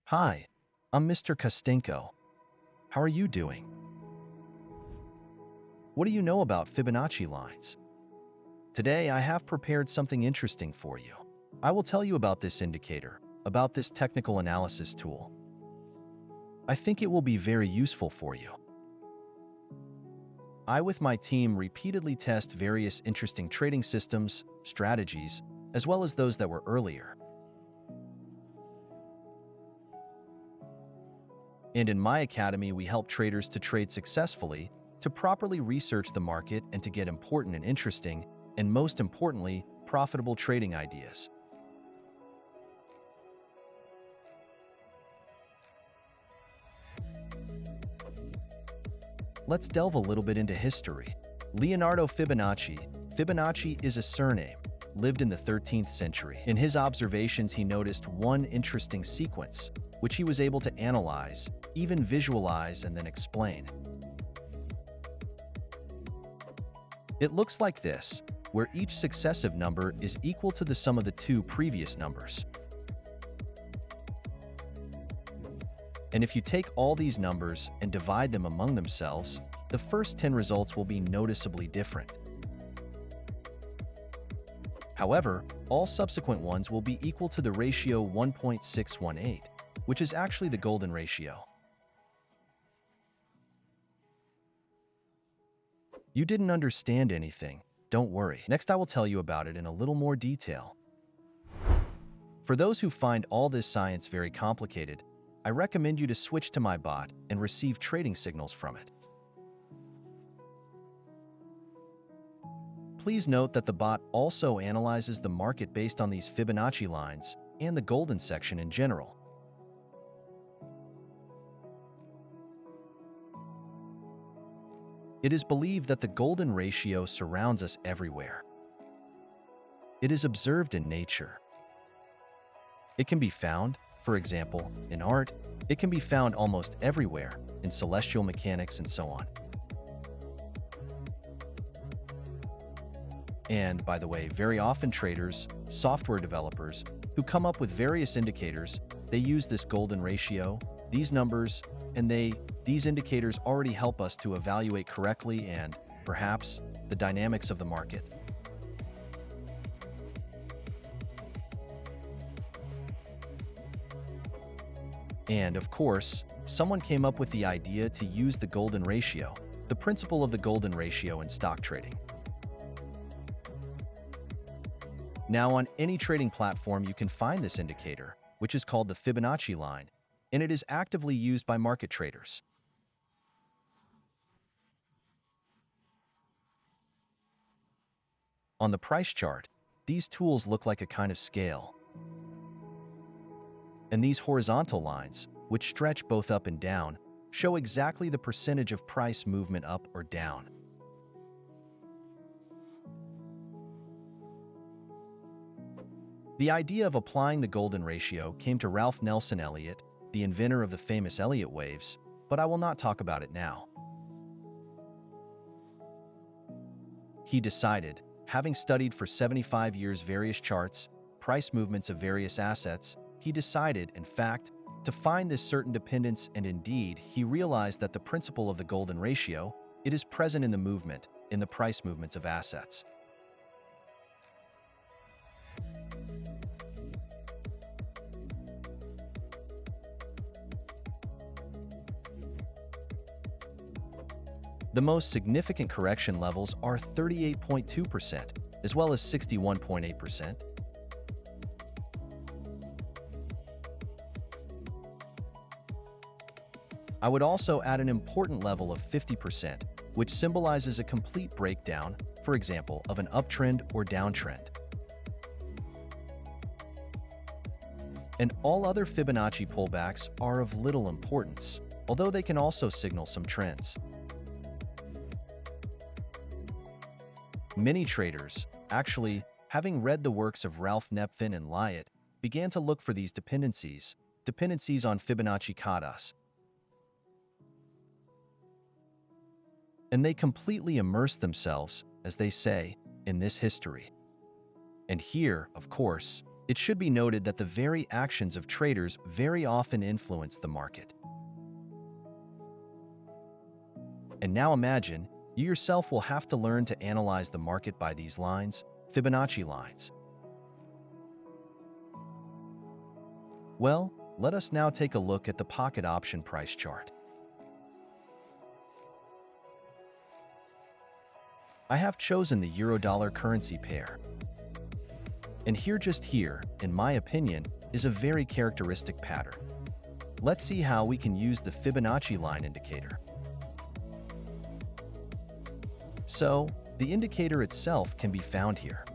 Hi, I'm Mr. Kostenko. How are you doing? What do you know about Fibonacci lines? Today, I have prepared something interesting for you. I will tell you about this indicator, about this technical analysis tool. I think it will be very useful for you. I, with my team, repeatedly test various interesting trading systems, strategies, as well as those that were earlier. And in my academy, we help traders to trade successfully, to properly research the market, and to get important and interesting, and most importantly, profitable trading ideas. Let's delve a little bit into history. Leonardo Fibonacci. Fibonacci is a surname, lived in the 13th century. In his observations, he noticed one interesting sequence, which he was able to analyze, even visualize, and then explain. It looks like this, where each successive number is equal to the sum of the two previous numbers. And if you take all these numbers and divide them among themselves, the first 10 results will be noticeably different. However, all subsequent ones will be equal to the ratio 1.618, which is actually the golden ratio. You didn't understand anything, don't worry. Next, I will tell you about it in a little more detail. For those who find all this science very complicated, I recommend you to switch to my bot and receive trading signals from it. Please note that the bot also analyzes the market based on these Fibonacci lines and the golden section in general. It is believed that the golden ratio surrounds us everywhere. It is observed in nature. It can be found, for example, in art. It can be found almost everywhere, in celestial mechanics and so on. And, by the way, very often traders, software developers, who come up with various indicators, they use this golden ratio, these numbers, and these indicators already help us to evaluate correctly and, perhaps, the dynamics of the market. And, of course, someone came up with the idea to use the golden ratio, the principle of the golden ratio in stock trading. Now, on any trading platform, you can find this indicator, which is called the Fibonacci line, and it is actively used by market traders. On the price chart, these tools look like a kind of scale. And these horizontal lines, which stretch both up and down, show exactly the percentage of price movement up or down. The idea of applying the golden ratio came to Ralph Nelson Elliott, the inventor of the famous Elliott waves, but I will not talk about it now. He decided, having studied for 75 years various charts, price movements of various assets, he decided, in fact, to find this certain dependence, and indeed, he realized that the principle of the golden ratio, it is present in the movement, in the price movements of assets. The most significant correction levels are 38.2%, as well as 61.8%. I would also add an important level of 50%, which symbolizes a complete breakdown, for example, of an uptrend or downtrend. And all other Fibonacci pullbacks are of little importance, although they can also signal some trends. Many traders, actually, having read the works of Ralph Nepfin and Elliott, began to look for these dependencies on Fibonacci katas. And they completely immersed themselves, as they say, in this history. And here, of course, It should be noted that the very actions of traders very often influence the market. And now imagine, you yourself will have to learn to analyze the market by these lines, Fibonacci lines. Well, let us now take a look at the pocket option price chart. I have chosen the euro-dollar currency pair. And here, in my opinion, is a very characteristic pattern. Let's see how we can use the Fibonacci line indicator. So, the indicator itself can be found here.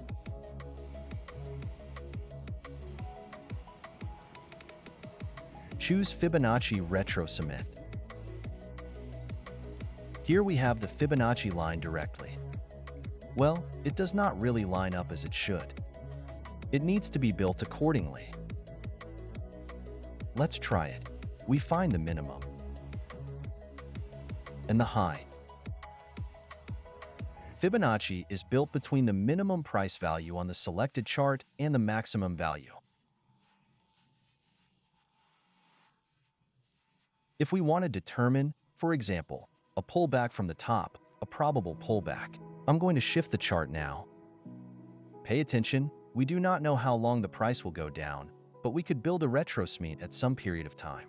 Choose Fibonacci Retro Cement. Here we have the Fibonacci line directly. Well, it does not really line up as it should. It needs to be built accordingly. Let's try it. We find the minimum and the high. Fibonacci is built between the minimum price value on the selected chart and the maximum value. If we want to determine, for example, a pullback from the top, a probable pullback, I'm going to shift the chart now. Pay attention, we do not know how long the price will go down, but we could build a retrocement at some period of time.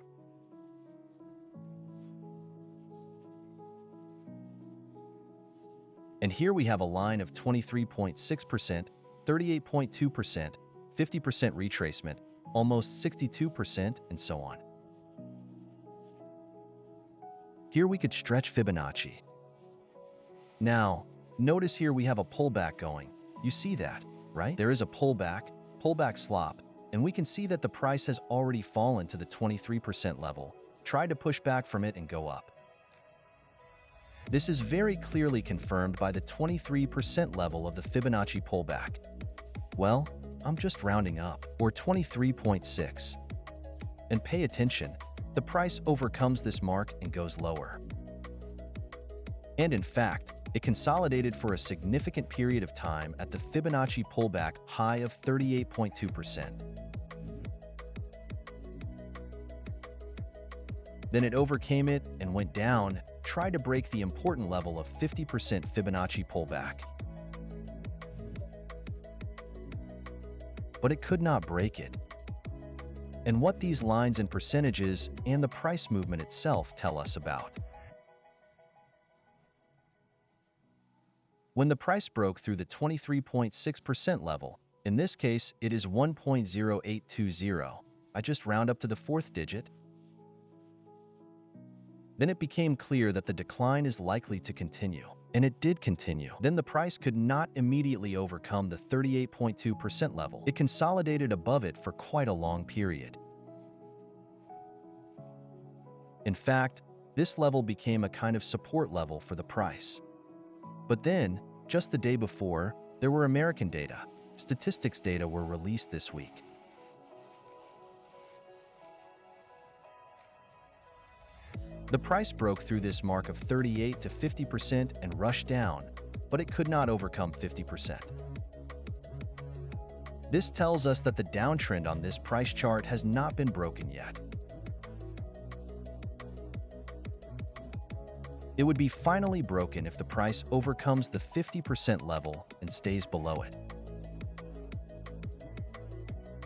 And here we have a line of 23.6%, 38.2%, 50% retracement, almost 62%, and so on. Here we could stretch Fibonacci. Now, notice here we have a pullback going. You see that, right? There is a pullback slop, and we can see that the price has already fallen to the 23% level. Try to push back from it and go up. This is very clearly confirmed by the 23% level of the Fibonacci pullback. Well, I'm just rounding up, or 23.6. And pay attention, the price overcomes this mark and goes lower. And in fact, it consolidated for a significant period of time at the Fibonacci pullback high of 38.2%. Then it overcame it and went down, tried to break the important level of 50% Fibonacci pullback. But it could not break it. And what these lines and percentages and the price movement itself tell us about. When the price broke through the 23.6% level, in this case it is 1.0820, I just round up to the fourth digit. Then it became clear that the decline is likely to continue, and it did continue. Then the price could not immediately overcome the 38.2% level. It consolidated above it for quite a long period. In fact, this level became a kind of support level for the price. But then, just the day before, there were American data. Statistics data were released this week. The price broke through this mark of 38 to 50% and rushed down, but it could not overcome 50%. This tells us that the downtrend on this price chart has not been broken yet. It would be finally broken if the price overcomes the 50% level and stays below it.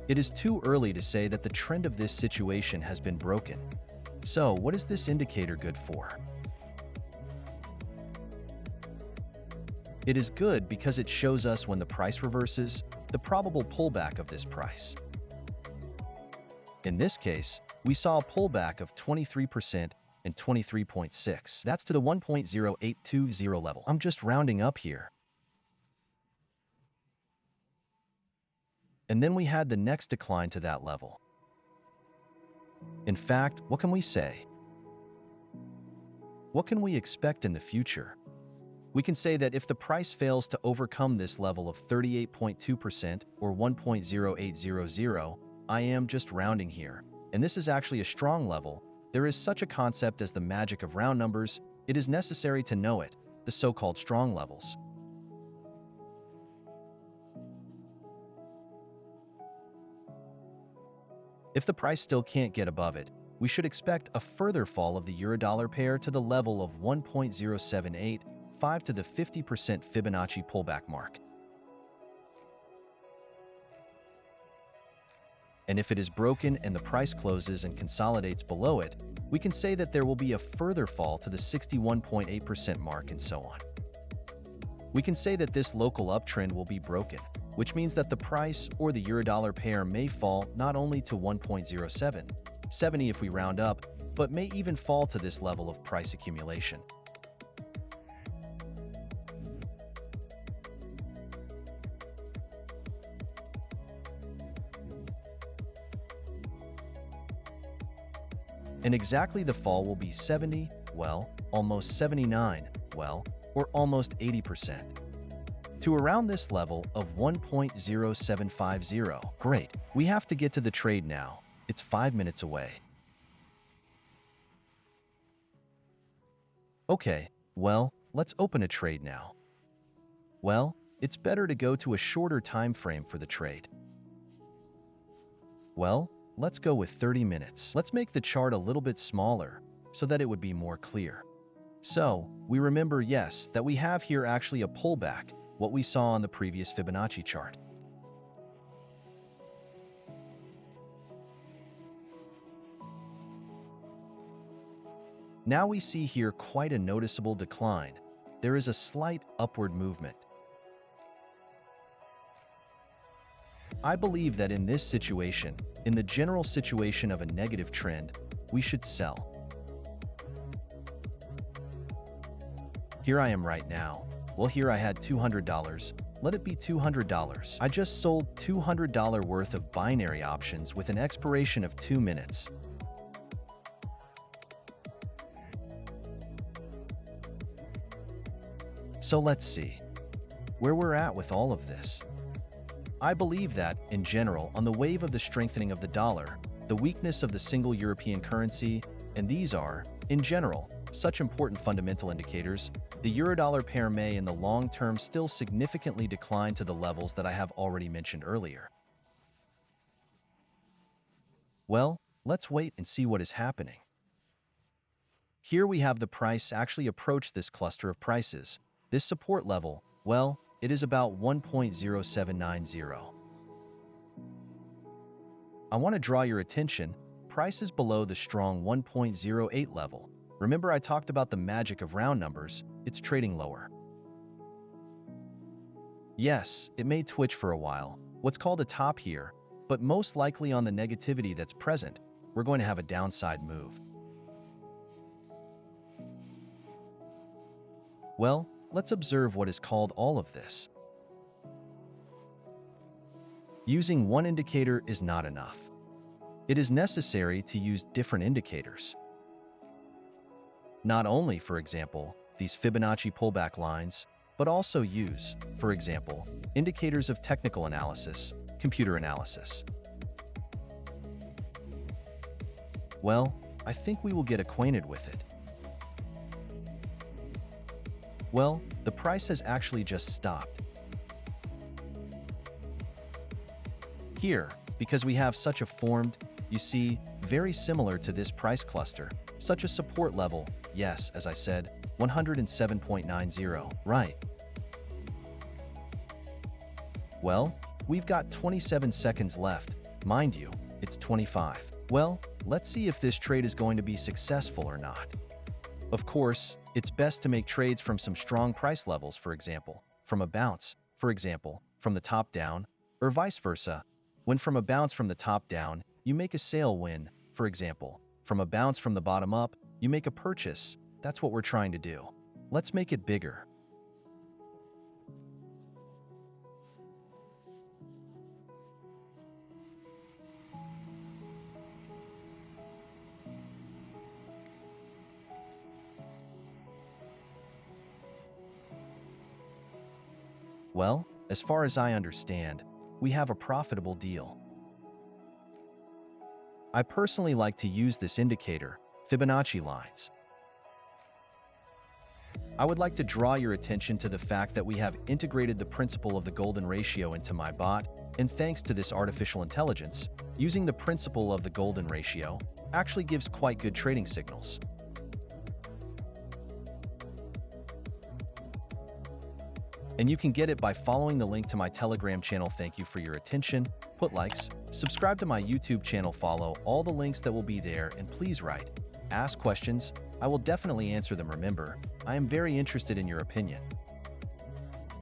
It is too early to say that the trend of this situation has been broken. So, what is this indicator good for? It is good because it shows us when the price reverses, the probable pullback of this price. In this case, we saw a pullback of 23% and 23.6. That's to the 1.0820 level. I'm just rounding up here. And then we had the next decline to that level. In fact, what can we say? What can we expect in the future? We can say that if the price fails to overcome this level of 38.2% or 1.0800, I am just rounding here, and this is actually a strong level. There is such a concept as the magic of round numbers. It is necessary to know it, the so-called strong levels. If the price still can't get above it, we should expect a further fall of the euro-dollar pair to the level of 1.0785 to the 50% Fibonacci pullback mark. And if it is broken and the price closes and consolidates below it, we can say that there will be a further fall to the 61.8% mark and so on. We can say that this local uptrend will be broken, which means that the price or the euro-dollar pair may fall not only to 1.0770 if we round up, but may even fall to this level of price accumulation. And exactly the fall will be 70, well, almost 79, well, or almost 80%. To around this level of 1.0750. Great, we have to get to the trade now. It's 5 minutes away. Okay, well, let's open a trade now. Well, it's better to go to a shorter time frame for the trade. Well, let's go with 30 minutes. Let's make the chart a little bit smaller so that it would be more clear. So, we remember, yes, that we have here actually a pullback, what we saw on the previous Fibonacci chart. Now we see here quite a noticeable decline. There is a slight upward movement. I believe that in this situation, in the general situation of a negative trend, we should sell. Here I am right now. Well, here I had $200. Let it be $200. I just sold $200 worth of binary options with an expiration of 2 minutes. So let's see where we're at with all of this. I believe that, in general, on the wave of the strengthening of the dollar, the weakness of the single European currency, and these are, in general, such important fundamental indicators, the euro-dollar pair may in the long term still significantly decline to the levels that I have already mentioned earlier. Well, let's wait and see what is happening. Here we have the price actually approach this cluster of prices. This support level, well, it is about 1.0790. I want to draw your attention, prices below the strong 1.08 level. Remember I talked about the magic of round numbers, it's trading lower. Yes, it may twitch for a while, what's called a top here, but most likely on the negativity that's present, we're going to have a downside move. Well, let's observe what is called all of this. Using one indicator is not enough. It is necessary to use different indicators. Not only, for example, these Fibonacci pullback lines, but also use, for example, indicators of technical analysis, computer analysis. Well, I think we will get acquainted with it. Well, the price has actually just stopped. Here, because we have such a formed, you see, very similar to this price cluster, such a support level, yes, as I said, 107.90, right. Well, we've got 27 seconds left. Mind you, it's 25. Well, let's see if this trade is going to be successful or not. Of course, it's best to make trades from some strong price levels, for example, from a bounce, for example, from the top down, or vice versa. When from a bounce from the top down, you make a sale win, for example, from a bounce from the bottom up, you make a purchase. That's what we're trying to do. Let's make it bigger. Well, as far as I understand, we have a profitable deal. I personally like to use this indicator, Fibonacci lines. I would like to draw your attention to the fact that we have integrated the principle of the golden ratio into my bot, And thanks to this artificial intelligence, using the principle of the golden ratio actually gives quite good trading signals. And you can get it by following the link to my Telegram channel. Thank you for your attention. Put likes, subscribe to my YouTube channel, follow all the links that will be there, and please write, ask questions. I will definitely answer them. Remember, I am very interested in your opinion.